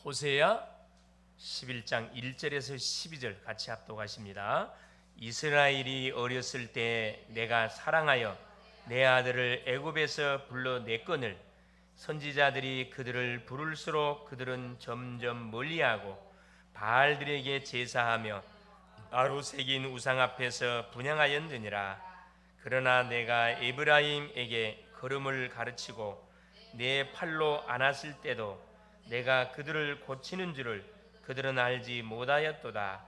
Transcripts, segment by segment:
호세야 11장 1절에서 12절 같이 합독하십니다. 이스라엘이 어렸을 때 내가 사랑하여 내 아들을 애굽에서 불러냈거늘 선지자들이 그들을 부를수록 그들은 점점 멀리하고 바알들에게 제사하며 나로 새긴 우상 앞에서 분향하였느니라. 그러나 내가 에브라임에게 걸음을 가르치고 내 팔로 안았을 때도 내가 그들을 고치는 줄을 그들은 알지 못하였도다.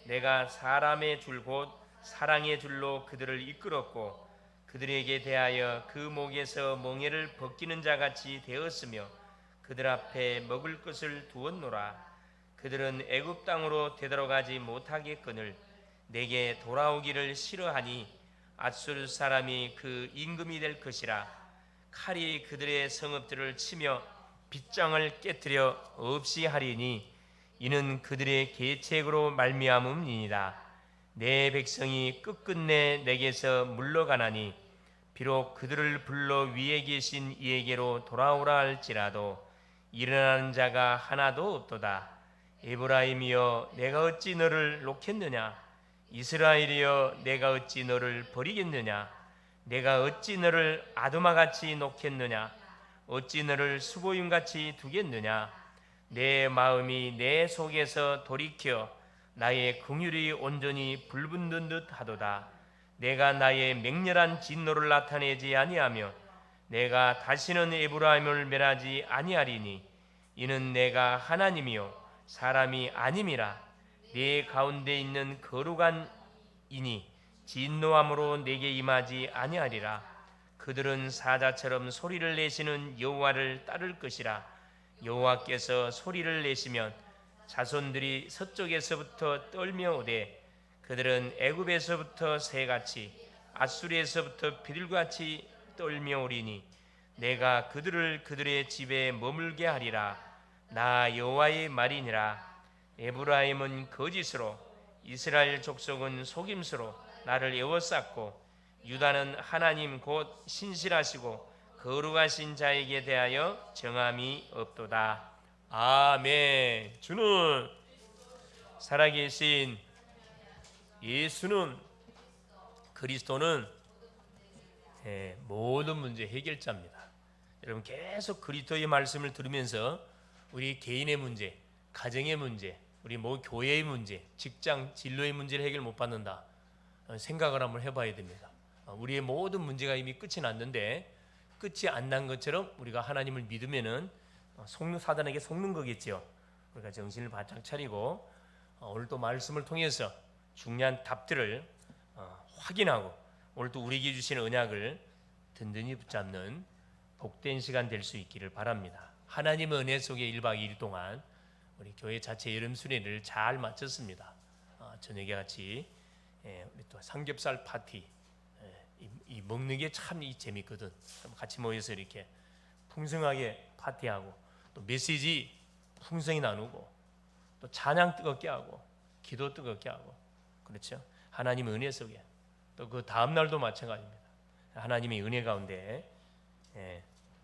내가 사람의 줄 곧 사랑의 줄로 그들을 이끌었고 그들에게 대하여 그 목에서 멍에를 벗기는 자같이 되었으며 그들 앞에 먹을 것을 두었노라. 그들은 애굽 땅으로 되돌아가지 못하겠거늘 내게 돌아오기를 싫어하니 앗술 사람이 그 임금이 될 것이라. 칼이 그들의 성읍들을 치며 빗장을 깨뜨려 없이 하리니 이는 그들의 계책으로 말미암음이니라. 내 백성이 끝끝내 내게서 물러가나니 비록 그들을 불러 위에 계신 이에게로 돌아오라 할지라도 일어나는 자가 하나도 없도다. 에브라임이여 내가 어찌 너를 놓겠느냐? 이스라엘이여 내가 어찌 너를 버리겠느냐? 내가 어찌 너를 아두마같이 놓겠느냐? 어찌 너를 수고임같이 두겠느냐? 내 마음이 내 속에서 돌이켜 나의 긍휼이 온전히 불붙는 듯 하도다. 내가 나의 맹렬한 진노를 나타내지 아니하며 내가 다시는 에브라임을 멸하지 아니하리니 이는 내가 하나님이요 사람이 아님이라. 내 가운데 있는 거룩한 이니 진노함으로 내게 임하지 아니하리라. 그들은 사자처럼 소리를 내시는 여호와를 따를 것이라. 여호와께서 소리를 내시면 자손들이 서쪽에서부터 떨며 오되 그들은 애굽에서부터 새같이 앗수리에서부터 비둘같이 떨며 오리니 내가 그들을 그들의 집에 머물게 하리라. 나 여호와의 말이니라. 에브라임은 거짓으로 이스라엘 족속은 속임수로 나를 에워쌌고 유다는 하나님 곧 신실하시고 거룩하신 자에게 대하여 정함이 없도다. 아멘. 주는 살아계신 예수는 그리스도는 모든 문제 해결자입니다. 여러분 계속 그리스도의 말씀을 들으면서 우리 개인의 문제, 가정의 문제, 우리 교회의 문제, 직장 진로의 문제를 해결 못 받는다 생각을 한번 해봐야 됩니다. 우리의 모든 문제가 이미 끝이 났는데 끝이 안 난 것처럼 우리가 하나님을 믿으면은 사단에게 속는 거겠죠. 우리가 정신을 바짝 차리고 오늘 또 말씀을 통해서 중요한 답들을 확인하고 오늘 또 우리에게 주신 언약을 든든히 붙잡는 복된 시간 될 수 있기를 바랍니다. 하나님의 은혜 속에 1박 2일 동안 우리 교회 자체 여름 수련회를 잘 마쳤습니다. 저녁에 같이 우리 또 삼겹살 파티 이 먹는 게 참 재밌거든. 같이 모여서 이렇게 풍성하게 파티하고 또 메시지 풍성히 나누고 또 찬양 뜨겁게 하고 기도 뜨겁게 하고 그렇죠. 하나님의 은혜 속에 또 그 다음 날도 마찬가지입니다. 하나님의 은혜 가운데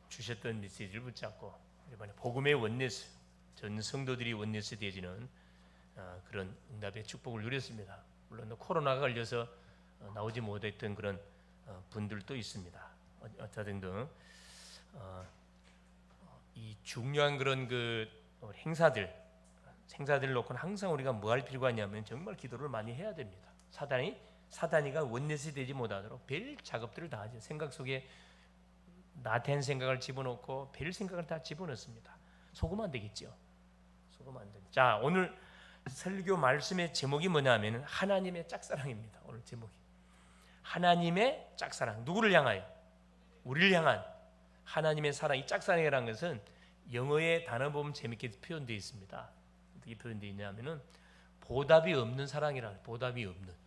주셨던 메시지를 붙잡고 이번에 복음의 원네스 전 성도들이 원네스 되어지는 그런 응답의 축복을 누렸습니다. 물론 코로나가 걸려서 나오지 못했던 그런 분들도 있습니다. 어쩌든 이 중요한 그런 행사들 놓고는 항상 우리가 뭐 할 필요가 있냐면 정말 기도를 많이 해야 됩니다. 사단이가 원넷이 되지 못하도록 별 작업들을 다 하죠. 생각 속에 나태한 생각을 집어넣고 별 생각을 다 집어넣습니다. 속으면 안 되겠죠. 속으면 안 됩니다. 자, 오늘 설교 말씀의 제목이 뭐냐면 하나님의 짝사랑입니다. 오늘 제목이 하나님의 짝사랑. 누구를 향하여? 우리를 향한 하나님의 사랑. 이 짝사랑이라는 것은 영어의 단어 보면 재밌게 표현되어 있습니다. 어떻게 표현되어 있냐면은 보답이 없는 사랑이라. 보답이 없는.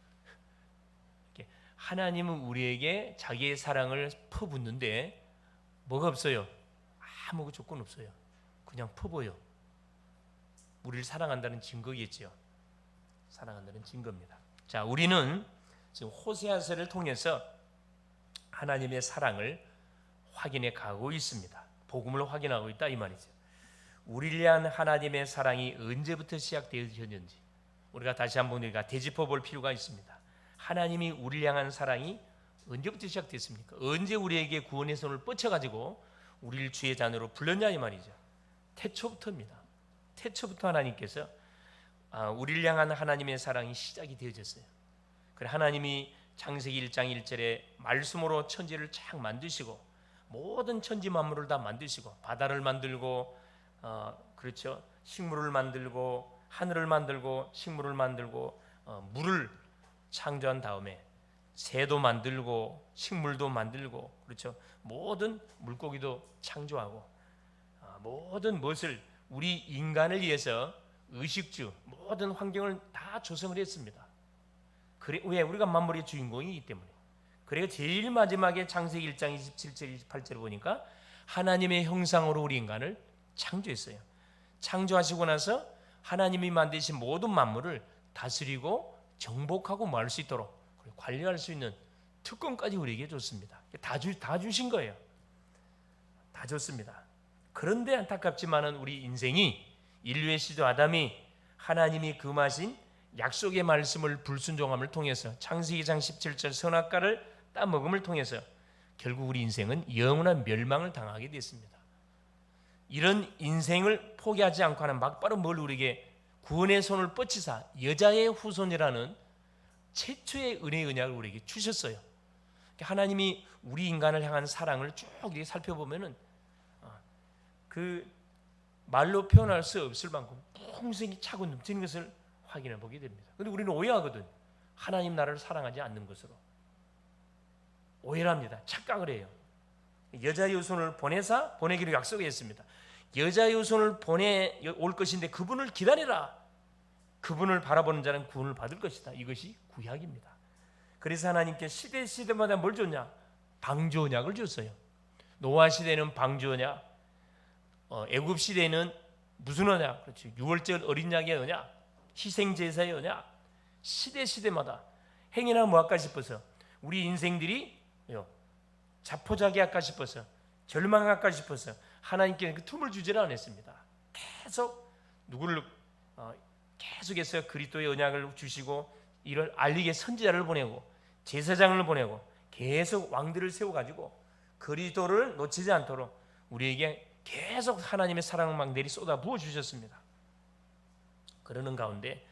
하나님은 우리에게 자기의 사랑을 퍼붓는데 뭐가 없어요? 아무 조건 없어요. 그냥 퍼부어요. 우리를 사랑한다는 증거겠죠. 사랑한다는 증거입니다. 자, 우리는 지금 호세아서를 통해서 하나님의 사랑을 확인해 가고 있습니다. 복음을 확인하고 있다 이 말이죠. 우리를 위한 하나님의 사랑이 언제부터 시작되어졌는지 우리가 다시 한번 우리가 되짚어 볼 필요가 있습니다. 하나님이 우리를 향한 사랑이 언제부터 시작됐습니까? 언제 우리에게 구원의 손을 뻗쳐가지고 우리를 주의 자녀로 불렀냐 이 말이죠. 태초부터입니다. 태초부터 하나님께서 우리를 향한 하나님의 사랑이 시작이 되어졌어요. 그래 하나님이 창세기 1장 1절에 말씀으로 천지를 쫙 만드시고 모든 천지 만물을 다 만드시고 바다를 만들고 그렇죠. 식물을 만들고 하늘을 만들고 식물을 만들고 물을 창조한 다음에 새도 만들고 식물도 만들고 그렇죠. 모든 물고기도 창조하고 모든 것을 우리 인간을 위해서 의식주 모든 환경을 다 조성을 했습니다. 그래 왜 우리가 만물의 주인공이기 때문에. 그래서 제일 마지막에 창세기 1장 27절 28절을 보니까 하나님의 형상으로 우리 인간을 창조했어요. 창조하시고 나서 하나님이 만드신 모든 만물을 다스리고 정복하고 뭐 할 수 있도록 관리할 수 있는 특권까지 우리에게 줬습니다. 다 주신 거예요. 다 줬습니다. 그런데 안타깝지만은 우리 인생이 인류의 시조 아담이 하나님이 금하신 약속의 말씀을 불순종함을 통해서 창세기 2장 17절 선악과를 따먹음을 통해서 결국 우리 인생은 영원한 멸망을 당하게 됐습니다. 이런 인생을 포기하지 않고 하는 막바로 뭘 우리에게 구원의 손을 뻗치사 여자의 후손이라는 최초의 은혜의 언약을 우리에게 주셨어요. 하나님이 우리 인간을 향한 사랑을 쭉 이렇게 살펴보면은 그 말로 표현할 수 없을 만큼 풍성이 차고 넘치는 것을 확인해 보게 됩니다. 그런데 우리는 오해하거든. 하나님 나라를 사랑하지 않는 것으로 오해를 합니다. 착각을 해요. 여자의 후손을 보내기로 약속했습니다. 여자의 후손을 보내올 것인데 그분을 기다리라. 그분을 바라보는 자는 구원을 받을 것이다. 이것이 구약입니다. 그래서 하나님께 시대마다 뭘 줬냐? 방주 언약을 줬어요. 노아 시대는 방주 언약, 애굽 시대는 무슨 언약? 그렇죠. 유월절 어린 양의 언약, 희생 제사의 언약. 시대마다 행위나 뭐 할까 싶어서 우리 인생들이 자포자기할까 싶어서 절망할까 싶어서 하나님께 그 틈을 주지를 않았습니다. 계속 누구를 계속해서 그리스도의 언약을 주시고 이를 알리게 선지자를 보내고 제사장을 보내고 계속 왕들을 세워가지고 그리스도를 놓치지 않도록 우리에게 계속 하나님의 사랑을 막 내리 쏟아 부어 주셨습니다. 그러는 가운데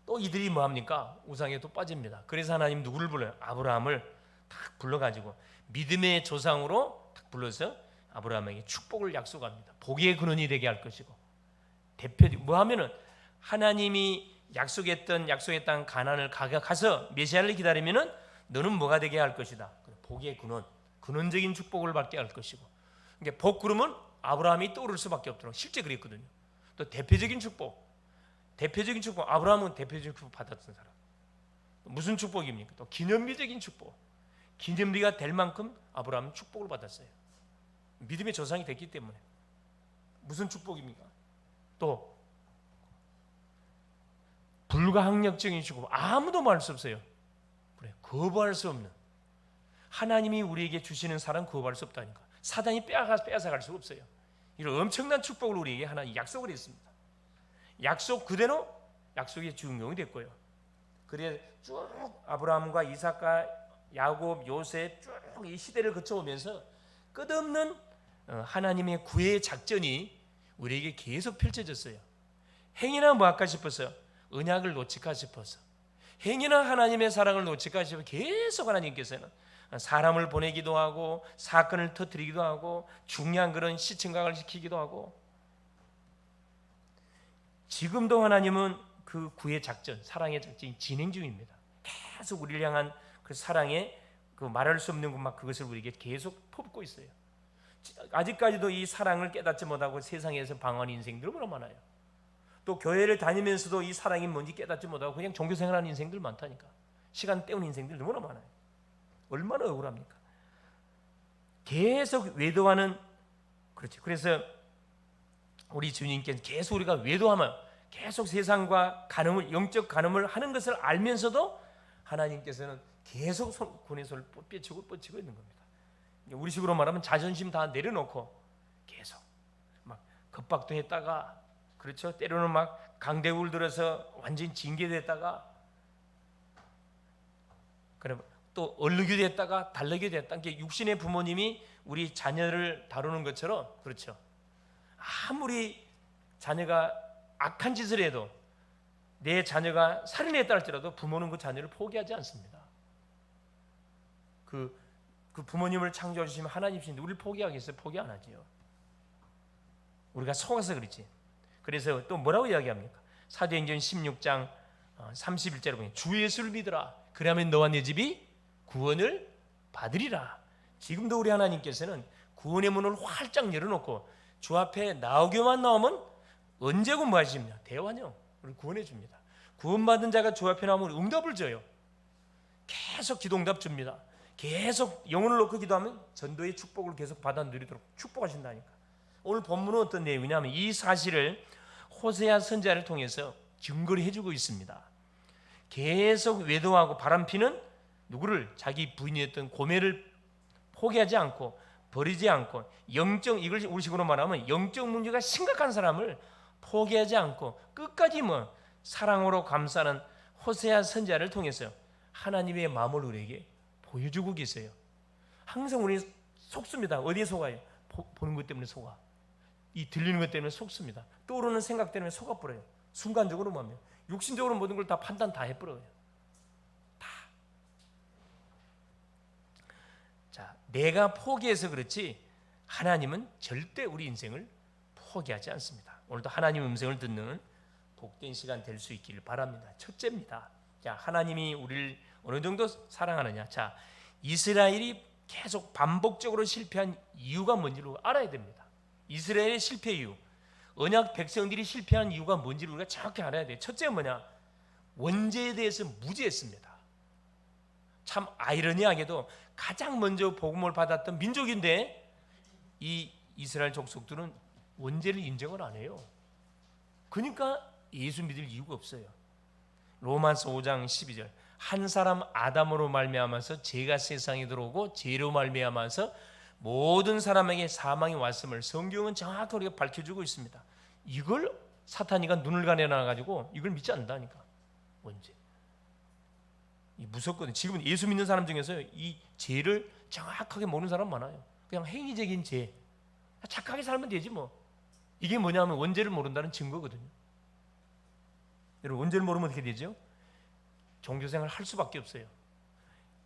또 이들이 뭐합니까? 우상에 또 빠집니다. 그래서 하나님 누구를 불러요? 아브라함을 딱 불러가지고 믿음의 조상으로 딱 불러서 아브라함에게 축복을 약속합니다. 복의 근원이 되게 할 것이고 대표적으로 뭐 하면은 하나님이 약속했던 가나안을 가서 메시아를 기다리면은 너는 뭐가 되게 할 것이다. 복의 근원적인 축복을 받게 할 것이고. 그러니까 복 그러면 아브라함이 떠오를 수밖에 없도록 실제 그랬거든요. 또 대표적인 축복 아브라함은 대표적인 축복 받았던 사람. 무슨 축복입니까? 또 기념비적인 축복. 기념비가 될 만큼 아브라함은 축복을 받았어요. 믿음의 조상이 됐기 때문에. 무슨 축복입니까? 또 불가항력적인 축복. 아무도 말할 수 없어요. 그래, 거부할 수 없는. 하나님이 우리에게 주시는 사랑 거부할 수 없다니까. 사단이 빼앗아갈 수 없어요. 이런 엄청난 축복을 우리에게 하나님 약속을 했습니다. 약속 그대로 약속의 주인공이 됐고요. 그래 쭉 아브라함과 이삭과 야곱, 요셉 쭉 이 시대를 거쳐오면서 끝없는 하나님의 구애의 작전이 우리에게 계속 펼쳐졌어요. 행위나 뭐 할까 싶어서 언약을 놓칠까 싶어서 행위나 하나님의 사랑을 놓칠까 싶어서 계속 하나님께서는 사람을 보내기도 하고 사건을 터뜨리기도 하고 중요한 그런 시청각을 시키기도 하고 지금도 하나님은 그 구의 작전, 사랑의 작전이 진행 중입니다. 계속 우리를 향한 그 사랑의 그 말할 수 없는 막 그것을 우리에게 계속 퍼붓고 있어요. 아직까지도 이 사랑을 깨닫지 못하고 세상에서 방황하는 인생들 얼마나 많아요. 또 교회를 다니면서도 이 사랑이 뭔지 깨닫지 못하고 그냥 종교생활하는 인생들 많다니까. 시간 때우는 인생들 너무나 많아요. 얼마나 억울합니까? 계속 외도하는 그렇지. 그래서 우리 주님께서 계속 우리가 외도하면 계속 세상과 간음을 영적 간음을 하는 것을 알면서도 하나님께서는 계속 구원의 손을 뻗치고 있는 겁니다. 우리 식으로 말하면 자존심 다 내려놓고 계속 막 겁박도 했다가, 그렇죠? 때로는 막 강대국을 들어서 완전히 징계됐다가, 그럼 또 얼르게 됐다가 달르게 됐다. 그러니까 육신의 부모님이 우리 자녀를 다루는 것처럼, 그렇죠? 아무리 자녀가 악한 짓을 해도, 내 자녀가 살인을 했다 할지라도 부모는 그 자녀를 포기하지 않습니다. 그 부모님을 창조해 주시면 하나님이신데 우리를 포기하겠어요? 포기 안 하지요. 우리가 속아서 그렇지. 그래서 또 뭐라고 이야기합니까? 사도행전 16장 31절에 보면 주 예수를 믿으라. 그러면 너와 네 집이 구원을 받으리라. 지금도 우리 하나님께서는 구원의 문을 활짝 열어놓고 주 앞에 나오기만 나오면 언제고 뭐 하십니까? 대환영. 우리를 구원해 줍니다. 구원받은 자가 주 앞에 나오면 응답을 줘요. 계속 기도 응답 줍니다. 계속 영혼을 놓고 기도하면 전도의 축복을 계속 받아 누리도록 축복하신다니까. 오늘 본문은 어떤 내용이냐면 이 사실을 호세아 선지자를 통해서 증거를 해주고 있습니다. 계속 외도하고 바람피는 누구를? 자기 부인이었던 고멜을 포기하지 않고 버리지 않고 이걸 우리식으로 말하면 영적 문제가 심각한 사람을 포기하지 않고 끝까지 사랑으로 감싸는 호세아 선지자를 통해서 하나님의 마음을 우리에게 보여주고 계세요. 항상 우리 속습니다. 어디에 속아요? 보는 것 때문에 속아. 이 들리는 것 때문에 속습니다. 떠오르는 생각 때문에 속아버려요. 순간적으로 보면 육신적으로 모든 걸 다 판단 다 해버려요. 다. 자, 내가 포기해서 그렇지 하나님은 절대 우리 인생을 포기하지 않습니다. 오늘도 하나님의 음성을 듣는 복된 시간 될 수 있기를 바랍니다. 첫째입니다. 자, 하나님이 우리를 어느 정도 사랑하느냐. 자, 이스라엘이 계속 반복적으로 실패한 이유가 뭔지를 알아야 됩니다. 이스라엘의 실패 이유, 언약 백성들이 실패한 이유가 뭔지를 우리가 정확히 알아야 돼요. 첫째는 뭐냐? 원죄에 대해서 무지했습니다. 참 아이러니하게도 가장 먼저 복음을 받았던 민족인데 이 이스라엘 족속들은 원죄를 인정을 안 해요. 그러니까 예수 믿을 이유가 없어요. 로마서 5장 12절 한 사람 아담으로 말미암아서 죄가 세상에 들어오고 죄로 말미암아서 모든 사람에게 사망이 왔음을 성경은 정확하게 우리가 밝혀주고 있습니다. 이걸 사탄이가 눈을 가려놔가지고 이걸 믿지 않는다니까. 원죄 이 무섭거든요. 지금 예수 믿는 사람 중에서 이 죄를 정확하게 모르는 사람 많아요. 그냥 행위적인 죄, 착하게 살면 되지 뭐. 이게 뭐냐면 원죄를 모른다는 증거거든요. 여러분, 원죄를 모르면 어떻게 되죠? 종교생활 할 수밖에 없어요.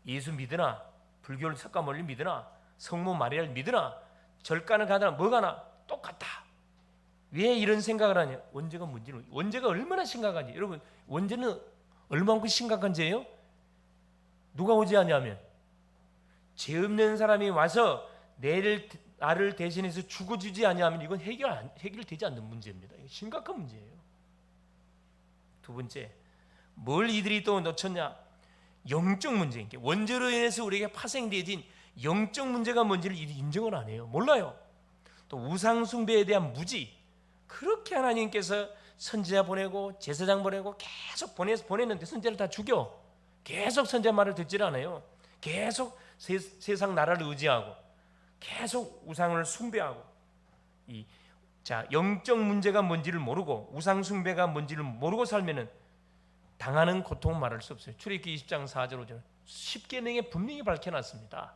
예수 믿으나 불교를 섞어 멀리 믿으나 성모 마리아를 믿으나 절간을 가더나 뭐가나 똑같다. 왜 이런 생각을 하냐? 원죄가 문제는 원죄가 얼마나 심각한지. 여러분, 원죄는 얼마만큼 심각한 죄예요? 누가 오지 않냐면 죄 없는 사람이 와서 나를 대신해서 죽어주지 않냐면 이건 해결되지 않는 문제입니다. 이거 심각한 문제예요. 두 번째, 뭘 이들이 또 놓쳤냐? 영적 문제. 원죄로 인해서 우리에게 파생되어진 영적 문제가 뭔지를 인정을 안 해요. 몰라요. 또 우상 숭배에 대한 무지. 그렇게 하나님께서 선지자 보내고 제사장 보내고 계속 보냈는데 선지자를 다 죽여. 계속 선지자 말을 듣질 않아요. 계속 세상 나라를 의지하고 계속 우상을 숭배하고 영적 문제가 뭔지를 모르고 우상 숭배가 뭔지를 모르고 살면은 당하는 고통은 말할 수 없어요. 출애굽기 20장 4절 5절 10계명에 분명히 밝혀놨습니다.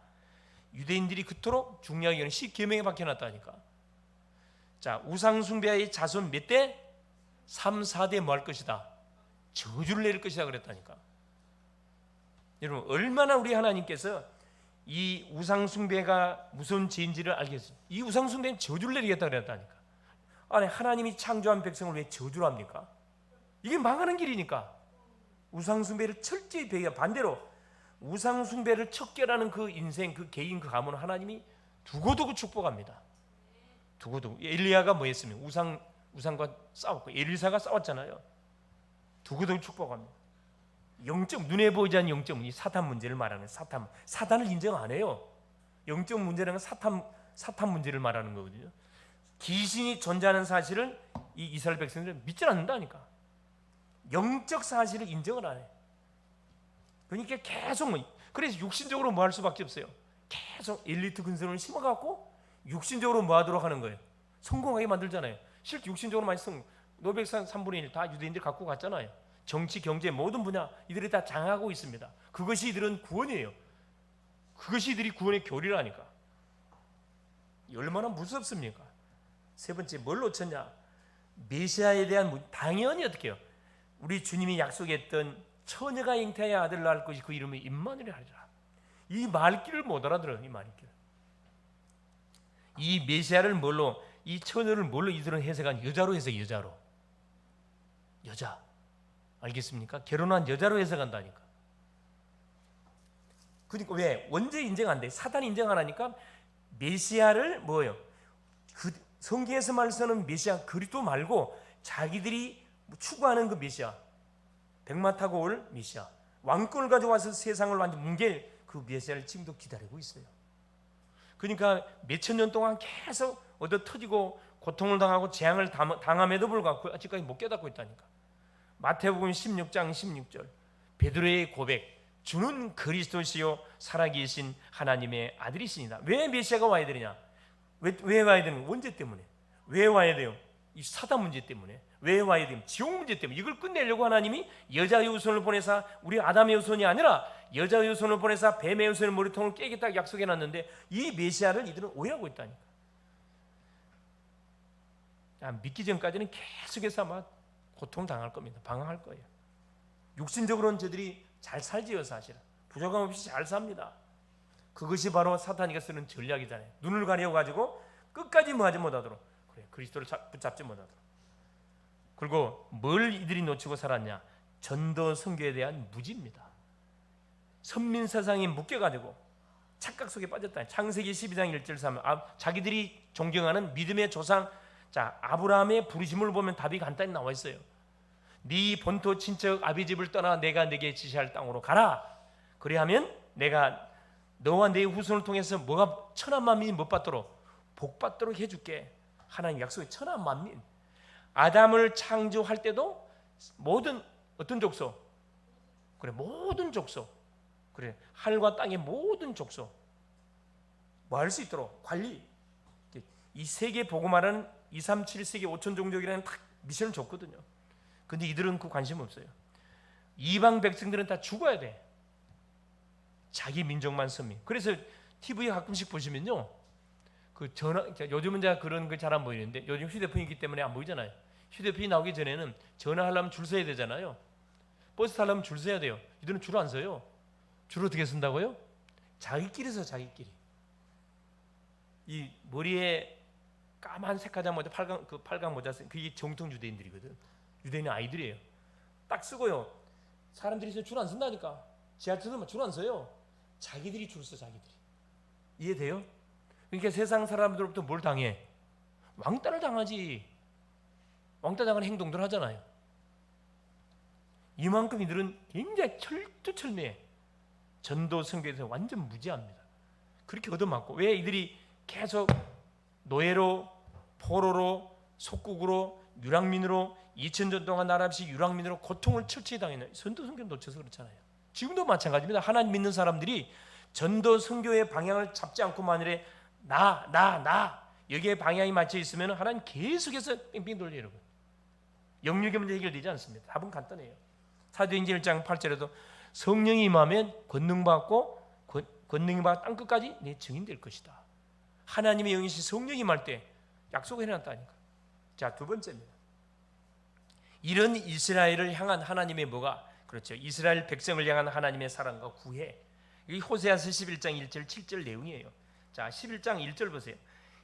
유대인들이 그토록 중요하게 여기는 10계명에 밝혀놨다니까. 자, 우상 숭배의 자손 몇 대? 3, 4대 뭐 할 것이다? 저주를 내릴 것이다 그랬다니까. 여러분, 얼마나 우리 하나님께서 이 우상 숭배가 무슨 죄인지를 알겠어요. 이 우상 숭배는 저주를 내리겠다 그랬다니까. 아니, 하나님이 창조한 백성을 왜 저주를 합니까? 이게 망하는 길이니까. 우상 숭배를 철저히 배겨. 반대로 우상 숭배를 척결하는 그 인생, 그 개인, 그 가문을 하나님이 두고두고 축복합니다. 두고두고. 엘리야가 뭐 했으면 우상과 싸웠고 엘리사가 싸웠잖아요. 두고두고 축복합니다. 영적, 눈에 보이지 않는 영적 문제, 사탄 문제를 말하는 사탄을 인정 안 해요. 영적 문제라는 건 사탄 문제를 말하는 거거든요. 귀신이 존재하는 사실을 이 이스라엘 백성들은 믿지 않는다니까. 영적 사실을 인정을 안 해. 그러니까 계속 그래서 육신적으로 뭐 할 수밖에 없어요. 계속 엘리트 근성을 심어갖고 육신적으로 뭐 하도록 하는 거예요. 성공하게 만들잖아요. 실제 육신적으로 많이 노백상 3분의 1 다 유대인들이 갖고 갔잖아요. 정치, 경제 모든 분야 이들이 다 장하고 있습니다. 그것이 이들은 구원이에요. 그것이 이들이 구원의 교리라니까. 얼마나 무섭습니까? 세 번째 뭘 놓쳤냐? 메시아에 대한 당연히 어떻게 해요? 우리 주님이 약속했던 처녀가 잉태하여 아들을 낳을 것이 그 이름이 임마누엘 하리라. 이 말귀를 못 알아들어요. 이 말귀. 이 메시아를 뭘로, 이 처녀를 뭘로 이들은 해석한? 여자로 해석. 여자 알겠습니까? 결혼한 여자로 해석한다니까. 그러니까 왜? 언제 인정 안 돼? 사단이 인정 안 하니까 메시아를 뭐예요? 그 성경에서 말씀하는 메시아 그리스도 말고 자기들이 추구하는 그 메시아, 백마 타고 올 메시아, 왕권을 가져와서 세상을 완전 뭉갤 그 메시아를 지금도 기다리고 있어요. 그러니까 몇천 년 동안 계속 얻어 터지고 고통을 당하고 재앙을 당함에도 불구하고 아직까지 못 깨닫고 있다니까. 마태복음 16장 16절 베드로의 고백, 주는 그리스도시요 살아계신 하나님의 아들이시니다. 왜 메시아가 와야 되느냐? 왜 와야 되는? 원죄 때문에. 왜 와야 돼요? 이 사단 문제 때문에. 왜 와야 돼요? 지옥 문제 때문에. 이걸 끝내려고 하나님이 여자의 후손을 보내사, 우리 아담의 후손이 아니라 여자의 후손을 보내사 뱀의 후손의 머리통을 깨겠다고 약속해놨는데 이 메시아를 이들은 오해하고 있다니까. 믿기 전까지는 계속해서 아마 고통당할 겁니다. 방황할 거예요. 육신적으로는 저들이 잘 살지요. 사실은 부족함 없이 잘 삽니다. 그것이 바로 사탄이가 쓰는 전략이잖아요. 눈을 가려가지고 끝까지 뭐하지 못하도록, 그래, 그리스도를 붙잡지 못하도록. 그리고 뭘 이들이 놓치고 살았냐? 전도 선교에 대한 무지입니다. 선민사상에 묶여가지고 착각 속에 빠졌다. 창세기 12장 1절 3 자기들이 존경하는 믿음의 조상, 자 아브라함의 부르심을 보면 답이 간단히 나와 있어요. 네 본토 친척 아비 집을 떠나 내가 네게 지시할 땅으로 가라. 그래야면 내가 너와 네 후손을 통해서 뭐가 천한 만민이 못 받도록 복 받도록 해줄게. 하나님 약속의 천한 만민. 아담을 창조할 때도 모든 어떤 족속? 그래, 모든 족속. 그래, 하늘과 땅의 모든 족속 뭐 할 수 있도록 관리. 이 세계 복음화라는 237세계 5천 종족이라는 딱 미션을 줬거든요. 근데 이들은 그 관심 없어요. 이방 백성들은 다 죽어야 돼. 자기 민족만 선민. 그래서 TV에 가끔씩 보시면요, 그 전화, 요즘은 제가 그런 거 잘 안 보이는데 요즘 휴대폰이기 때문에 안 보이잖아요. 휴대폰이 나오기 전에는 전화하려면 줄 서야 되잖아요. 버스 타려면 줄 서야 돼요. 이들은 줄 안 서요. 줄 어떻게 쓴다고요? 자기끼리 서, 자기끼리. 이 머리에 까만 색화장 모자, 팔각 모자 쓴 그게 정통 유대인들이거든. 유대인 아이들이에요. 딱 쓰고요. 사람들이 줄 안 쓴다니까. 지하철은 줄 안 서요. 자기들이 줄 서, 자기들이. 이해돼요? 그러니까 세상 사람들로부터 뭘 당해? 왕따를 당하지. 왕따 당하는 행동들 하잖아요. 이만큼 이들은 굉장히 철두철미해. 전도 선교에서 완전 무지합니다. 그렇게 얻어맞고. 왜 이들이 계속 노예로, 포로로, 속국으로, 유랑민으로 2000년 동안 나라 없이 유랑민으로 고통을 철저히 당했나요? 전도 선교 놓쳐서 그렇잖아요. 지금도 마찬가지입니다. 하나님 믿는 사람들이 전도 선교의 방향을 잡지 않고 만일에 나 여기에 방향이 맞춰 있으면 하나님 계속해서 뺑뺑 돌려요. 여러분, 영육의 문제 해결되지 않습니다. 답은 간단해요. 사도행전 1장 8절에도 성령이 임하면 권능받고 권능이 받아 땅끝까지 내 증인 될 것이다. 하나님의 영이신 성령이 임할 때 약속을 해놨다니까. 자, 두 번째입니다. 이런 이스라엘을 향한 하나님의 뭐가, 그렇죠, 이스라엘 백성을 향한 하나님의 사랑과 구애. 이 호세아서 11장 1절 7절 내용이에요. 자, 11장 1절 보세요.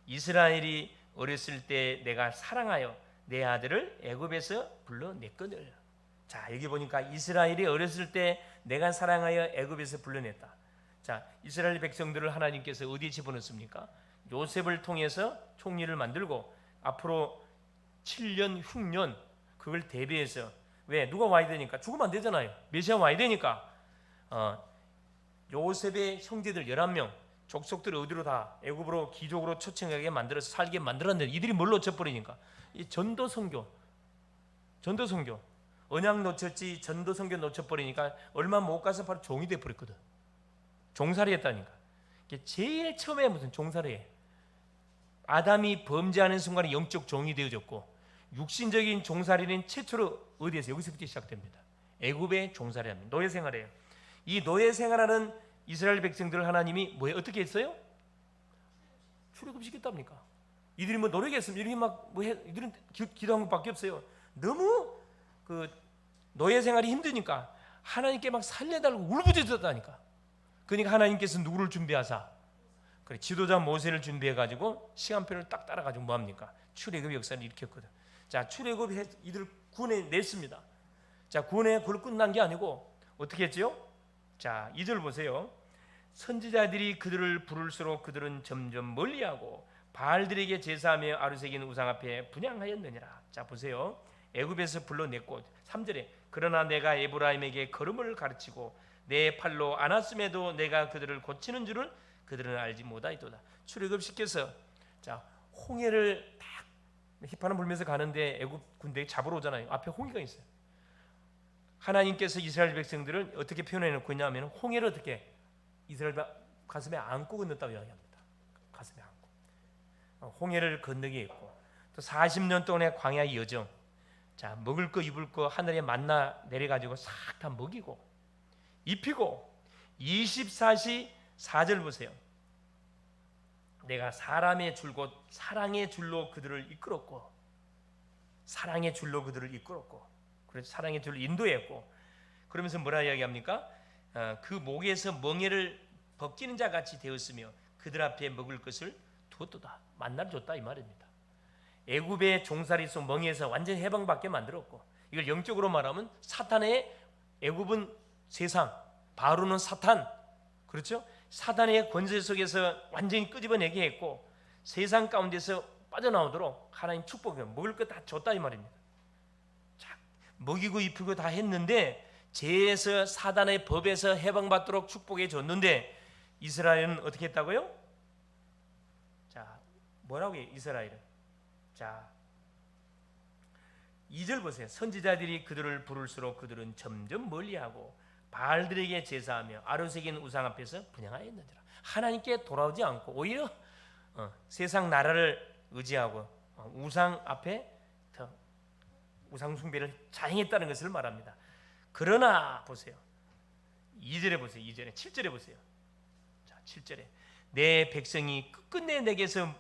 이스라엘이 어렸을 때 내가 사랑하여 내 아들을 애굽에서 불러냈거늘. 자, 여기 보니까 이스라엘이 어렸을 때 내가 사랑하여 애굽에서 불러냈다. 자, 이스라엘 백성들을 하나님께서 어디에 집어넣습니까? 요셉을 통해서 총리를 만들고 앞으로 7년 흉년 그걸 대비해서, 왜? 누가 와야 되니까. 죽으면 안 되잖아요. 메시아 와야 되니까 요셉의 형제들 11명 족속들을 어디로 다 애굽으로 기족으로 초청하게 만들어서 살게 만들었는데 이들이 뭘 놓쳐버리니까. 이 전도 선교 언약 놓쳤지, 전도 선교 놓쳐버리니까 얼마 못 가서 바로 종이 아담이 범죄하는 순간에 영적 종이 되어졌고, 육신적인 종살이는 최초로 어디에서? 여기서부터 시작됩니다. 애굽의 종살이랍니다. 노예 생활이에요. 이 노예 생활하는 이스라엘 백성들을 하나님이 어떻게 했어요? 출애굽시켰답니까? 이들이 노력했으면 이들이 이들은 기도한 것밖에 없어요. 너무 그 노예 생활이 힘드니까 하나님께 막 살려달라고 울부짖었다니까. 그러니까 하나님께서 누구를 준비하사? 그래, 지도자 모세를 준비해 가지고 시간표를 딱 따라 가지고 뭐 합니까? 출애굽 역사를 일으켰거든. 자, 출애굽 이들 구원해냈습니다. 자, 구원해 그걸 끝난 게 아니고 어떻게 했지요? 자, 2절 보세요. 선지자들이 그들을 부를수록 그들은 점점 멀리하고 바알들에게 제사하며 아루새긴 우상 앞에 분향하였느니라. 자, 보세요. 애굽에서 불러냈고 3절에 그러나 내가 에브라임에게 걸음을 가르치고 내 팔로 안았음에도 내가 그들을 고치는 줄을 그들은 알지 못하였도다. 출애굽시켜서 자, 홍해를 딱 휘파람 불면서 가는데 애굽 군대 잡으러 오잖아요. 앞에 홍해가 있어요. 하나님께서 이스라엘 백성들을 어떻게 표현해 놓고 있냐면 홍해를 어떻게 이스라엘 가슴에 안고 건넜다고 이야기합니다. 가슴에 안고 홍해를 건너게 했고 또 40년 동안의 광야의 여정. 자, 먹을 거 입을 거 하늘에 만나 내려가지고 싹 다 먹이고 입히고 24시 4절 보세요. 내가 사람의 줄 곧 사랑의 줄로 그들을 이끌었고 사랑의 줄로 그들을 이끌었고 그래서 사랑의 줄로 인도했고 그러면서 뭐라 이야기합니까? 그 목에서 멍에를 벗기는 자 같이 되었으며 그들 앞에 먹을 것을 두었도다. 만나를 줬다 이 말입니다. 애굽의 종살이 속 멍에서 완전 해방받게 만들었고 이걸 영적으로 말하면 사탄의 애굽은 세상 바로는 사탄 그렇죠? 사단의 권세 속에서 완전히 끄집어내게 했고 세상 가운데서 빠져나오도록 하나님 축복해 먹을 거 다 줬다 이 말입니다. 자, 먹이고 입히고 다 했는데 죄에서 사단의 법에서 해방받도록 축복해 줬는데 이스라엘은 어떻게 했다고요? 자, 뭐라고 해요? 이스라엘은 자 2절 보세요. 선지자들이 그들을 부를수록 그들은 점점 멀리하고 바알들에게 제사하며 아루새긴 우상 앞에서 분향하였느니라. 하나님께 돌아오지 않고 오히려 세상 나라를 의지하고 우상 앞에 더 우상 숭배를 자행했다는 것을 말합니다. 그러나 보세요. 2절에 보세요. 2절에 7절에 보세요. 자, 7절에 내 백성이 끝끝내 내게서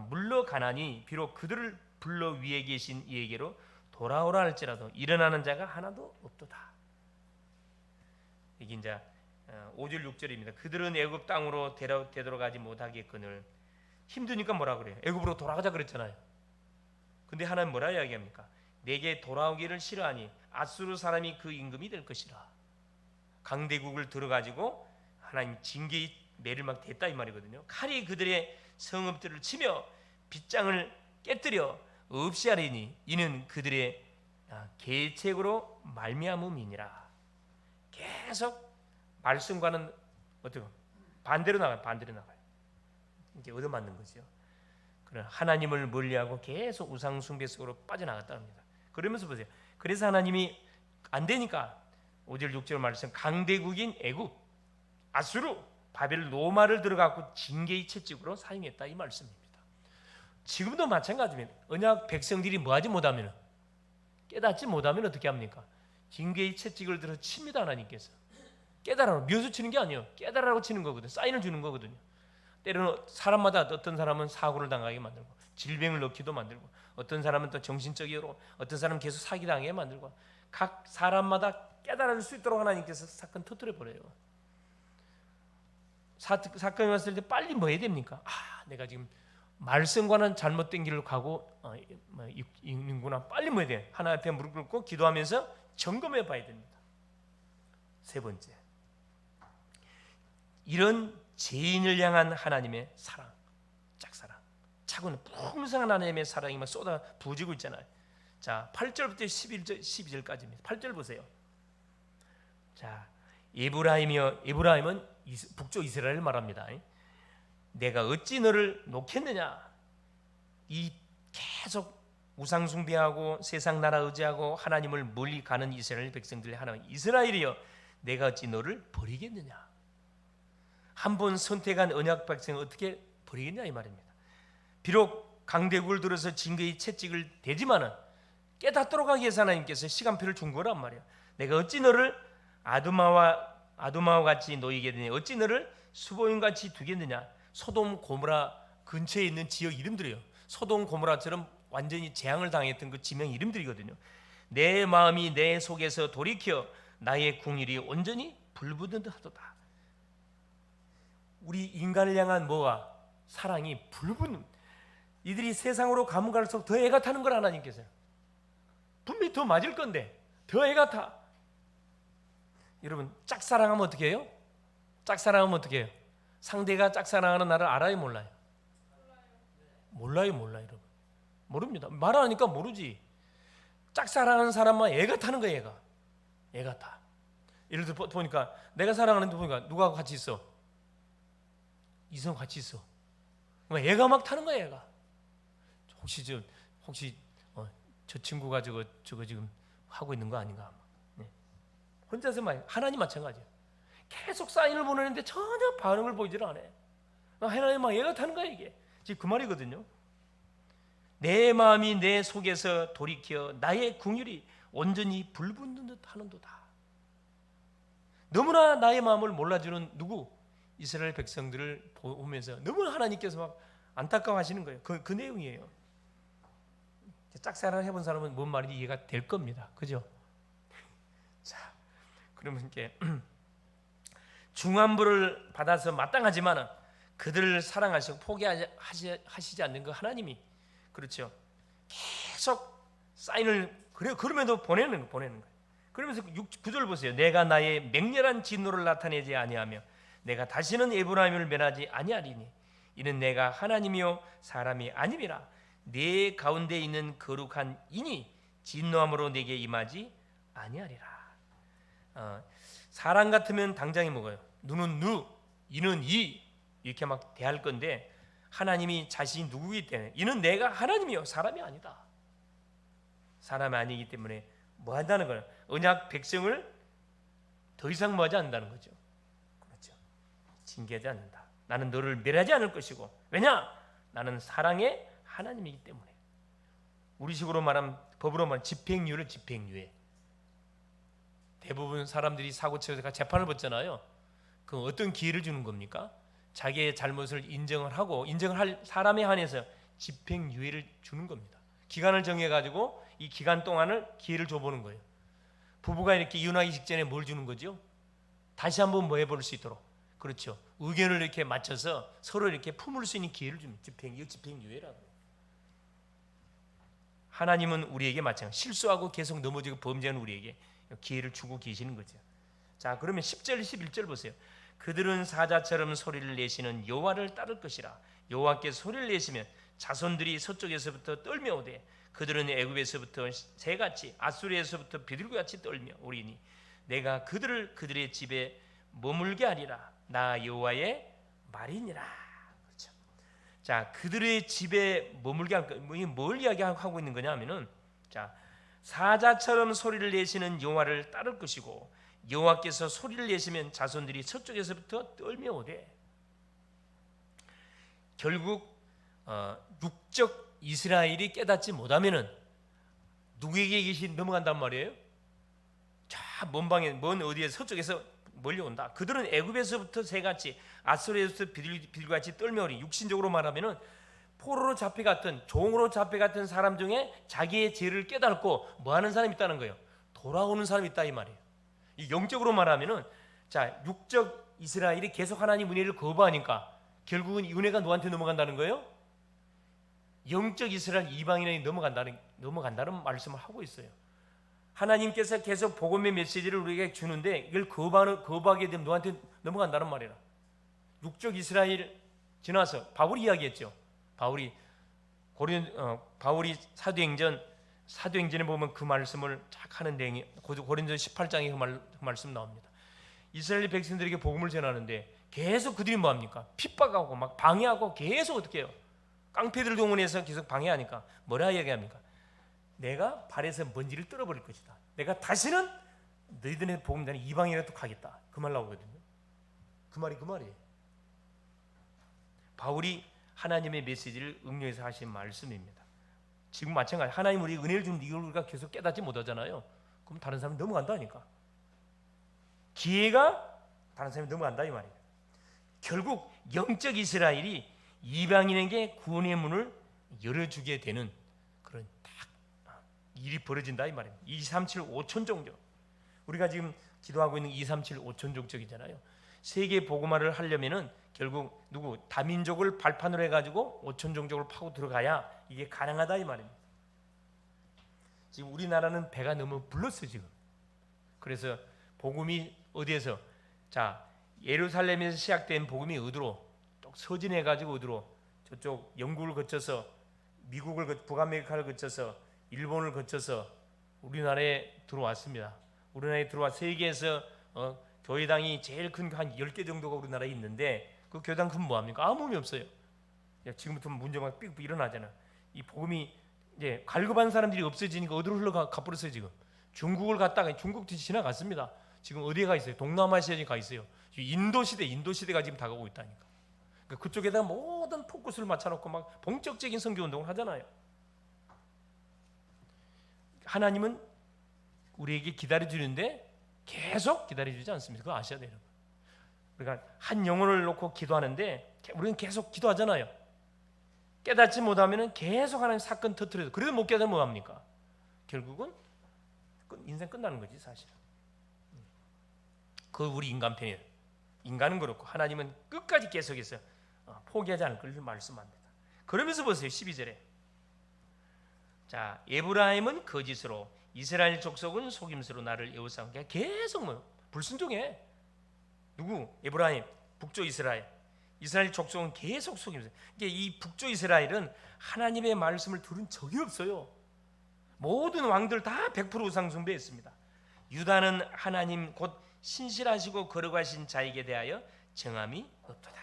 물러가나니 비록 그들을 불러 위에 계신 이에게로 돌아오라 할지라도 일어나는 자가 하나도 없도다. 이게 이제 5절 6절입니다. 그들은 애굽 땅으로 되돌아가지 못하겠거늘 힘드니까 뭐라 그래요? 애굽으로 돌아가자 그랬잖아요. 근데 하나님 뭐라 이야기합니까? 내게 돌아오기를 싫어하니 아수르 사람이 그 임금이 될 것이라. 강대국을 들어가지고 하나님 징계의 매를 막 댔다 이 말이거든요. 칼이 그들의 성읍들을 치며 빗장을 깨뜨려 없이 하리니 이는 그들의 계책으로 말미암음이니라. 계속 말씀과는 어떻게 반대로 나가요. 이게 얻어맞는 거죠. 그런 하나님을 멀리하고 계속 우상 숭배 속으로 빠져나갔다는 겁니다. 그러면서 보세요. 그래서 하나님이 안 되니까 5절 6절 말씀 강대국인 애굽, 아수르, 바벨, 로마를 들어가고 징계의 채찍으로 사용했다 이 말씀입니다. 지금도 마찬가지입니다. 언약 백성들이 뭐하지 못하면 깨닫지 못하면 어떻게 합니까? 징계의 채찍을 들어 칩니다. 하나님께서 깨달으라고 묘수 치는 게 아니에요. 깨달으라고 치는 거거든요. 사인을 주는 거거든요. 때로는 사람마다 어떤 사람은 사고를 당하게 만들고 질병을 넣기도 만들고 어떤 사람은 또 정신적으로 어떤 사람은 계속 사기당하게 만들고 각 사람마다 깨달을 수 있도록 하나님께서 사건 터뜨려 버려요. 사건이 왔을 때 빨리 뭐 해야 됩니까? 내가 지금 말씀과는 잘못된 길을 가고 있는구나. 빨리 뭐 해야 돼? 하나님 앞에 무릎 꿇고 기도하면서 점검해 봐야 됩니다. 세 번째, 이런 죄인을 향한 하나님의 사랑, 짝사랑, 차고는 풍성한 하나님의 사랑이 막 쏟아 부어지고 있잖아요. 자, 8절부터 12절까지입니다. 8절 보세요. 자, 에브라임은 북쪽 이스라엘을 말합니다. 내가 어찌 너를 놓겠느냐? 이 계속 우상 숭배하고 세상 나라 의지하고 하나님을 멀리 가는 이스라엘 백성들의 하나님 이스라엘이여 내가 어찌 너를 버리겠느냐? 한 번 선택한 언약 백성을 어떻게 버리겠냐 이 말입니다. 비록 강대국을 들어서 증거의 채찍을 대지만은 깨닫도록 하기 위해서 하나님께서 시간표를 준 거란 말이야. 내가 어찌 너를 아두마와 같이 놓이게 되냐, 어찌 너를 수보임 같이 두겠느냐. 소돔 고모라 근처에 있는 지역 이름들이에요. 소돔 고모라처럼 완전히 재앙을 당했던 그 지명 이름들이거든요. 내 마음이 내 속에서 돌이켜 나의 궁일이 온전히 불붙은 듯하도다. 우리 인간을 향한 뭐가 사랑이 불붙는, 이들이 세상으로 가면 갈수록 더 애가 타는 걸 하나님께서 분명히 더 맞을 건데 더 애가 타. 여러분 짝사랑하면 어떻게 해요? 짝사랑하면 어떻게 해요? 상대가 짝사랑하는 나를 알아요 몰라요? 몰라요 여러분. 모릅니다. 말하니까 모르지. 짝사랑하는 사람만 애가 타는 거예요. 애가 타. 예를 들어 보니까 내가 사랑하는데 보니까 누가 같이 있어? 이성 같이 있어. 애가 막 타는 거야 애가. 혹시 저 친구가 저거 지금 하고 있는 거 아닌가? 네. 혼자서 막 하나님 마찬가지예요. 계속 사인을 보내는데 전혀 반응을 보이질 않아. 하나님 막 애가 타는 거야 이게. 지금 그 말이거든요. 내 마음이 내 속에서 돌이켜 나의 궁율이 온전히 불붙는 듯 하는도다. 너무나 나의 마음을 몰라주는 누구? 이스라엘 백성들을 보면서 너무나 하나님께서 막 안타까워하시는 거예요. 그 내용이에요. 짝사랑 해본 사람은 뭔 말인지 이해가 될 겁니다. 그죠? 자, 그러면 이렇게 중환부를 받아서 마땅하지만 그들을 사랑하시고 포기하시지 않는 그 하나님이, 그렇죠? 계속 사인을 그러면도 보내는 거예요. 그러면서 9절 보세요. 내가 나의 맹렬한 진노를 나타내지 아니하며 내가 다시는 에브라임을 멸하지 아니하리니 이는 내가 하나님이요 사람이 아님이라. 내 가운데 있는 거룩한 인이 진노함으로 내게 임하지 아니하리라. 사람 같으면 당장에 먹어요. 누는 누, 이는 이 이렇게 막 대할 건데 하나님이 자신이 누구이기 때문에 이는 내가 하나님이요 사람이 아니다. 사람이 아니기 때문에 뭐 한다는 거예요? 언약 백성을 더 이상 뭐 하지 않는다는 거죠. 그렇죠. 징계하지 않는다. 나는 너를 멸하지 않을 것이고, 왜냐? 나는 사랑의 하나님이기 때문에. 우리식으로 말하면, 법으로 말하면 집행유예. 대부분 사람들이 사고치어서 재판을 받잖아요. 그럼 어떤 기회를 주는 겁니까? 자기의 잘못을 인정을 할 사람에 한해서 집행유예를 주는 겁니다. 기간을 정해가지고 이 기간 동안을 기회를 줘보는 거예요. 부부가 이렇게 이혼하기 직전에 뭘 주는 거죠? 다시 한번 뭐 해볼 수 있도록. 그렇죠. 의견을 이렇게 맞춰서 서로 이렇게 품을 수 있는 기회를 줍니다. 집행유예라고. 하나님은 우리에게 마찬가지, 실수하고 계속 넘어지고 범죄하는 우리에게 기회를 주고 계시는 거죠. 자, 그러면 10절 11절 보세요. 그들은 사자처럼 소리를 내시는 여호와를 따를 것이라. 여호와께 소리를 내시면 자손들이 서쪽에서부터 떨며 오되 그들은 애굽에서부터 새같이 아수르에서부터 비둘기같이 떨며 오리니 내가 그들을 그들의 집에 머물게 하리라. 나 여호와의 말이니라. 그렇죠. 자, 그들의 집에 머물게 할 거, 뭘 이야기하고 있는 거냐면은, 자, 사자처럼 소리를 내시는 여호와를 따를 것이고 여호와께서 소리를 내시면 자손들이 서쪽에서부터 떨며 오되. 결국 육적 이스라엘이 깨닫지 못하면은 누구에게 계신 넘어간단 말이에요? 자, 먼 어디에 서쪽에서 몰려온다. 그들은 애굽에서부터 새같이 아수르에서부터 비둘기같이 떨며 오리. 육신적으로 말하면은 포로로 잡혀갔던, 종으로 잡혀갔던 사람 중에 자기의 죄를 깨닫고 뭐 하는 사람이 있다는 거예요? 돌아오는 사람이 있다 이 말이에요. 이 영적으로 말하면은, 자, 육적 이스라엘이 계속 하나님 은혜를 거부하니까 결국은 이 은혜가 너한테 넘어간다는 거예요? 영적 이스라엘 이방인에게 넘어간다는 말씀을 하고 있어요. 하나님께서 계속 복음의 메시지를 우리에게 주는데 이걸 거부하게 되면 너한테 넘어간다는 말이라. 육적 이스라엘 지나서 바울이 이야기했죠. 바울이 사도행전에 보면 그 말씀을 쫙 하는 내용이 고린도 18장에 그 말씀 나옵니다. 이스라엘 백성들에게 복음을 전하는데 계속 그들이 뭐합니까? 핍박하고 막 방해하고 계속 어떻게 해요? 깡패들 동원해서 계속 방해하니까 뭐라 이야기합니까? 내가 발에서 먼지를 떨어버릴 것이다. 내가 다시는 너희들의 복음 전에 이방인에도 가겠다. 그 말 나오거든요. 그 말이에요. 바울이 하나님의 메시지를 응용해서 하신 말씀입니다. 지금 마찬가지. 하나님 우리 은혜를 주는 이걸 우리가 계속 깨닫지 못하잖아요. 그럼 다른 사람이 넘어간다니까. 기회가 다른 사람이 넘어간다 이 말이에요. 결국 영적 이스라엘이 이방인에게 구원의 문을 열어주게 되는 그런 딱 일이 벌어진다 이 말입니다. 237 5천종족. 우리가 지금 기도하고 있는 237 5천종족이잖아요. 세계 복음화를 하려면은 결국 누구 다민족을 발판으로 해가지고 5천종족을 파고 들어가야 이게 가능하다 이 말입니다. 지금 우리나라는 배가 너무 불렀어 지금. 그래서 복음이 어디에서 자 예루살렘에서 시작된 복음이 어디로 또 서진해가지고 어디로 저쪽 영국을 거쳐서 미국을 북아메리카를 거쳐서 일본을 거쳐서 우리나라에 들어왔습니다. 우리나라에 들어와 세계에서 교회당이 제일 큰 한 10개 정도가 우리나라에 있는데 그 교회당 그럼 뭐합니까? 아무 의미 없어요. 지금부터 문제가 삑 일어나잖아. 이 복음이 이제 갈급한 사람들이 없어지니까 어디로 흘러가 버렸어요 지금. 중국을 갔다가 중국도 지나갔습니다. 지금 어디에 가 있어요? 동남아시아에 가 있어요. 인도 시대가 지금 다가오고 있다니까. 그러니까 그쪽에다 모든 포커스를 맞춰놓고 막 본격적인 선교 운동을 하잖아요. 하나님은 우리에게 기다려주는데 계속 기다려주지 않습니다. 그거 아셔야 돼요. 그러니까 한 영혼을 놓고 기도하는데 우리는 계속 기도하잖아요. 깨닫지 못하면 계속 하나님 사건 터뜨려서 그래도 못 깨달으면 뭐합니까? 결국은 인생 끝나는 거지 사실은. 그 우리 인간 편이에요. 인간은 그렇고 하나님은 끝까지 계속해서 포기하지 않을 걸 말씀합니다. 그러면서 보세요 12절에 자 에브라임은 거짓으로 이스라엘 족속은 속임수로 나를 애워싸운 게 계속 뭐 불순종해. 누구? 에브라임 북쪽 이스라엘 족속은 계속 속임수. 이 북쪽 이스라엘은 하나님의 말씀을 들은 적이 없어요. 모든 왕들 다 100% 우상 숭배했습니다. 유다는 하나님 곧 신실하시고 거룩하신 자에게 대하여 정함이 없도다.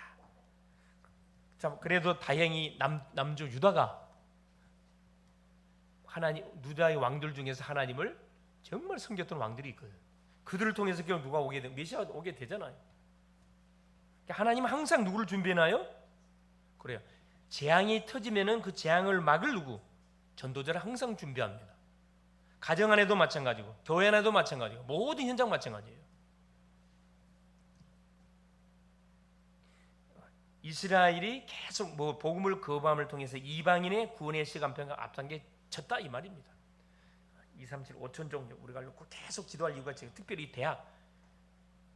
자, 그래도 다행히 남조 유다가 유다의 왕들 중에서 하나님을 정말 섬겼던 왕들이 있거든. 그들을 통해서 결국 누가 오게 돼? 메시아가 오게 되잖아요. 하나님은 항상 누구를 준비해놔요? 그래요. 재앙이 터지면은 그 재앙을 막을 누구? 전도자를 항상 준비합니다. 가정 안에도 마찬가지고 교회 안에도 마찬가지고 모든 현장 마찬가지예요. 이스라엘이 계속 복음을 거부함을 통해서 이방인의 구원의 시간표가 앞당겨졌다 이 말입니다. 237 5천종족 우리가 놓고 계속 기도할 이유가 지금 특별히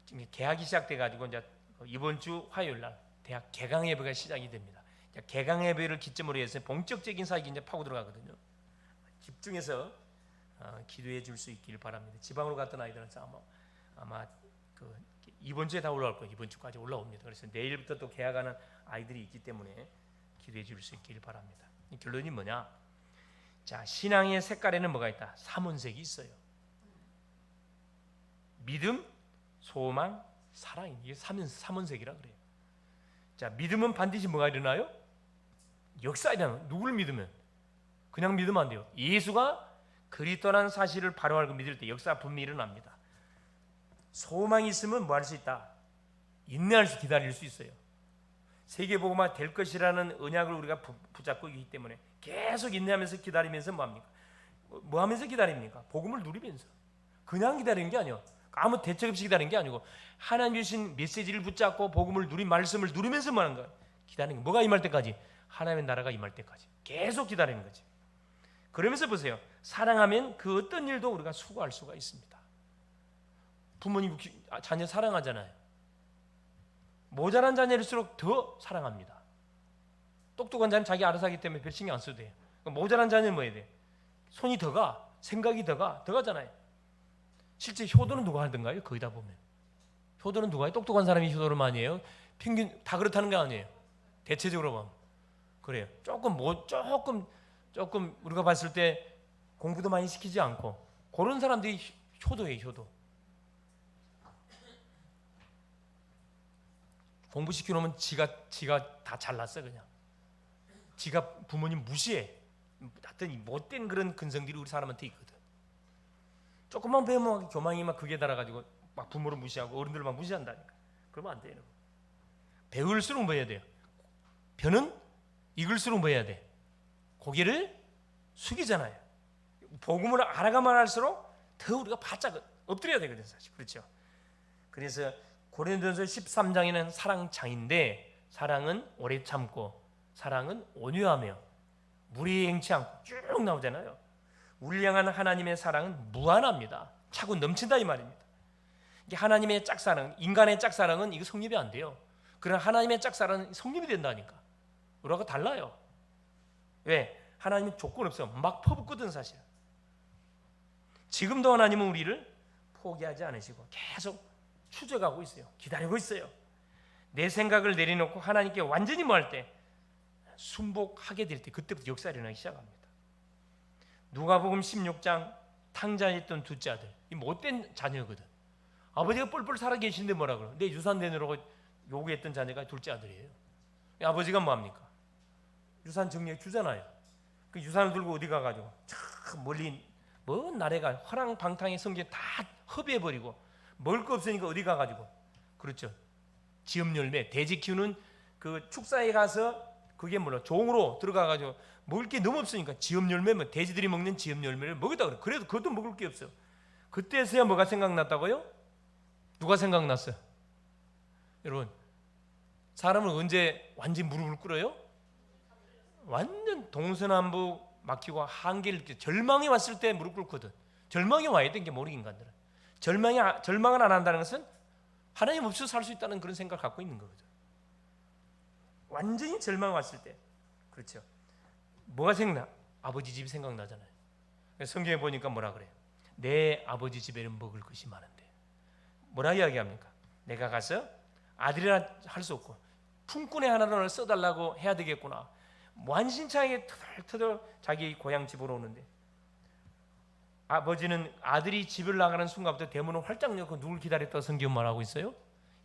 지금 개학이 시작돼 가지고 이제 이번 주 화요일 날 대학 개강 예배가 시작이 됩니다. 개강 예배를 기점으로 해서 본격적인 사역이 이제 파고 들어가거든요. 집중해서 기도해 줄 수 있길 바랍니다. 지방으로 갔던 아이들은 아마 이번 주에 다 올라올 거예요. 이번 주까지 올라옵니다. 그래서 내일부터 또 개학하는 아이들이 있기 때문에 기도해 줄 수 있길 바랍니다. 이 결론이 뭐냐? 자, 신앙의 색깔에는 뭐가 있다? 삼원색이 있어요. 믿음, 소망, 사랑. 이게 삼원색이라 그래요. 자, 믿음은 반드시 뭐가 일어나요? 역사 일어나요. 누구를 믿으면? 그냥 믿으면 안 돼요. 예수가 그리스도라는 사실을 바로 알고 믿을 때 역사 분명히 일어납니다. 소망이 있으면 뭐 할 수 있다? 인내할 수 기다릴 수 있어요. 세계복음화 될 것이라는 언약을 우리가 붙잡고 있기 때문에 계속 인내하면서 기다리면서 뭐합니까? 뭐 하면서 기다립니까? 복음을 누리면서. 그냥 기다리는 게 아니에요. 아무 대책 없이 기다리는 게 아니고 하나님 주신 메시지를 붙잡고 복음을 말씀을 누리면서 뭐 하는 거야? 기다리는 거. 뭐가 임할 때까지? 하나님의 나라가 임할 때까지 계속 기다리는 거지. 그러면서 보세요. 사랑하면 그 어떤 일도 우리가 수고할 수가 있습니다. 부모님 자녀 사랑하잖아요. 모자란 자녀일수록 더 사랑합니다. 똑똑한 자는 자기 알아서 하기 때문에 별 신경 안 써도 돼요. 모자란 자녀는 뭐 해야 돼? 손이 더 가, 생각이 더 가잖아요. 실제 효도는 누가 하던가요? 거의 다 보면 효도는 누가 해요? 똑똑한 사람이 효도를 많이 해요. 평균 다 그렇다는 거 아니에요. 대체적으로 보면 그래요. 조금 우리가 봤을 때 공부도 많이 시키지 않고 그런 사람들이 효도예요. 효도. 공부 시켜놓으면 지가 다 잘났어. 그냥 지가 부모님 무시해. 하여튼 못된 그런 근성들이 우리 사람한테 있거든. 조금만 배우면 교만이 막 극에 달아가지고 막 부모를 무시하고 어른들을 막 무시한다니까. 그러면 안 돼요. 배울수록 뭐 해야 돼요? 변은 익을수록 뭐 해야 돼? 고개를 숙이잖아요. 복음을 알아가면 할수록 더 우리가 바짝 엎드려야 되거든요, 사실. 그렇죠? 그래서 고린도전서 13장에는 사랑장인데, 사랑은 오래 참고, 사랑은 온유하며, 무리에 행치 않고 쭉 나오잖아요. 우리를 향한 하나님의 사랑은 무한합니다. 차고 넘친다 이 말입니다. 이게 하나님의 짝사랑, 인간의 짝사랑은 이거 성립이 안 돼요. 그러나 하나님의 짝사랑은 성립이 된다니까. 우리하고 달라요. 왜? 하나님은 조건 없어. 막 퍼붓거든 사실. 지금도 하나님은 우리를 포기하지 않으시고 계속 추적하고 있어요. 기다리고 있어요. 내 생각을 내려놓고 하나님께 완전히 뭐 할 때, 순복하게 될 때, 그때부터 역사가 일어나기 시작합니다. 누가복음 16장 탕자에 있던 둘째 아들, 이 못된 자녀거든. 아버지가 뻘뻘 살아 계신데 뭐라 그래? 내 유산 내놓으라고 요구했던 자녀가 둘째 아들이에요. 아버지가 뭐합니까? 유산 정리해 주잖아요. 그 유산을 들고 어디 가가지고 참 멀리 먼 나라가 화랑방탕의 성경 다 허비해버리고 먹을 거 없으니까 어디 가가지고, 그렇죠, 지업열매, 돼지 키우는 그 축사에 가서 그게 뭐라 종으로 들어가가지고 먹을 게 너무 없으니까 지업열매, 뭐 돼지들이 먹는 지업열매를 먹었다 그래. 그래도 그것도 먹을 게 없어. 그때서야 뭐가 생각났다고요? 누가 생각났어요? 여러분, 사람은 언제 완전히 무릎을 꿇어요? 완전 동서남북 막히고 한계를 느끼, 절망이 왔을 때 무릎 꿇거든. 절망이 와야 되는 게 모르는 인간들은. 절망을 안 한다는 것은 하나님 없이도 살 수 있다는 그런 생각을 갖고 있는 거거든. 완전히 절망 왔을 때, 그렇죠, 뭐가 생각나? 아버지 집이 생각나잖아요. 성경에 보니까 뭐라 그래요? 내 아버지 집에는 먹을 것이 많은데, 뭐라 이야기합니까? 내가 가서 아들이라 할 수 없고 품꾼의 하나를 써달라고 해야 되겠구나. 완신창에 터덜터덜 자기 고향 집으로 오는데, 아버지는 아들이 집을 나가는 순간부터 대문을 활짝 열고 누굴 기다렸다고 성경 말하고 있어요?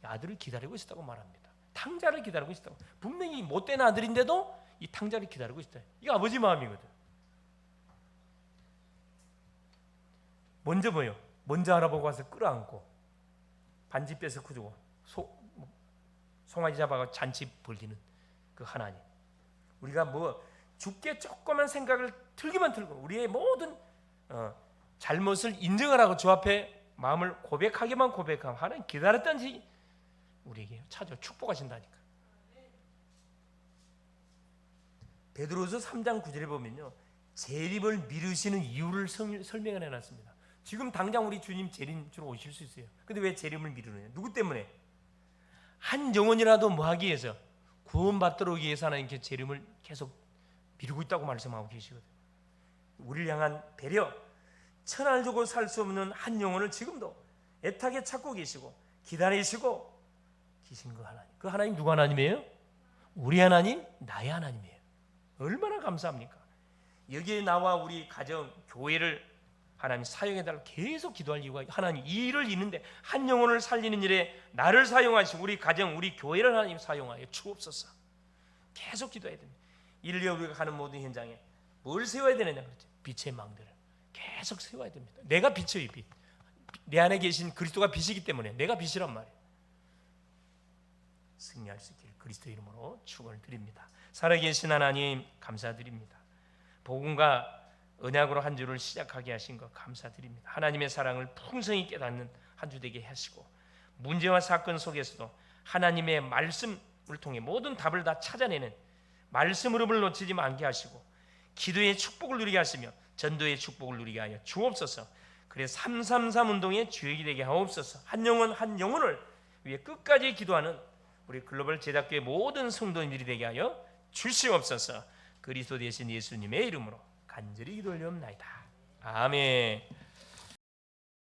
아들을 기다리고 있었다고 말합니다. 탕자를 기다리고 있었다고. 분명히 못된 아들인데도 이 탕자를 기다리고 있다. 이게 아버지 마음이거든. 먼저 뭐요? 먼저 알아보고 와서 끌어안고 반지 뺏어 주고 송아지 잡아가 잔치 벌리는 그 하나님. 우리가 뭐 죽게 조그만 생각을 틀기만 틀고 우리의 모든 잘못을 인정하라고 주 앞에 마음을 고백하기만 고백하면 하나님 기다렸던지 우리에게 찾아 축복하신다니까. 베드로서 3장 9절에 보면요, 재림을 미루시는 이유를 설명을 해놨습니다. 지금 당장 우리 주님 재림 주로 오실 수 있어요. 근데 왜 재림을 미루느냐? 누구 때문에? 한 영혼이라도 뭐하기 위해서, 구원받도록 위해서 하나님께 재림을 계속 미루고 있다고 말씀하고 계시거든요. 우리를 향한 배려, 천할 주고 살 수 없는 한 영혼을 지금도 애타게 찾고 계시고 기다리시고 계신 그 하나님. 그 하나님 누구 하나님이에요? 우리 하나님, 나의 하나님이에요. 얼마나 감사합니까? 여기에 나와 우리 가정, 교회를 하나님 사용해달라고 계속 기도할 이유가, 하나님 이 일을 이루는데 한 영혼을 살리는 일에 나를 사용하시고 우리 가정, 우리 교회를 하나님 사용하여 주옵소서. 계속 기도해야 됩니다. 이를 위해 우리가 가는 모든 현장에 뭘 세워야 되느냐? 그렇죠? 빛의 망대를 계속 세워야 됩니다. 내가 빛이에요. 빛. 내 안에 계신 그리스도가 빛이기 때문에 내가 빛이란 말이에요. 승리할 수 있기를 그리스도 이름으로 축원을 드립니다. 살아계신 하나님 감사드립니다. 복음과 언약으로 한 주를 시작하게 하신 것 감사드립니다. 하나님의 사랑을 풍성히 깨닫는 한 주 되게 하시고, 문제와 사건 속에서도 하나님의 말씀을 통해 모든 답을 다 찾아내는 말씀 흐름을 놓치지 않게 하시고, 기도의 축복을 누리게 하시며 전도의 축복을 누리게 하여 주옵소서. 그래서 333 운동의 주역이 되게 하옵소서. 한 영혼 한 영혼을 위해 끝까지 기도하는 우리 글로벌 제작교회 모든 성도님들이 되게 하여 주시옵소서. 그리스도 되신 예수님의 이름으로 간절히 기도 올리옵나이다. 아멘.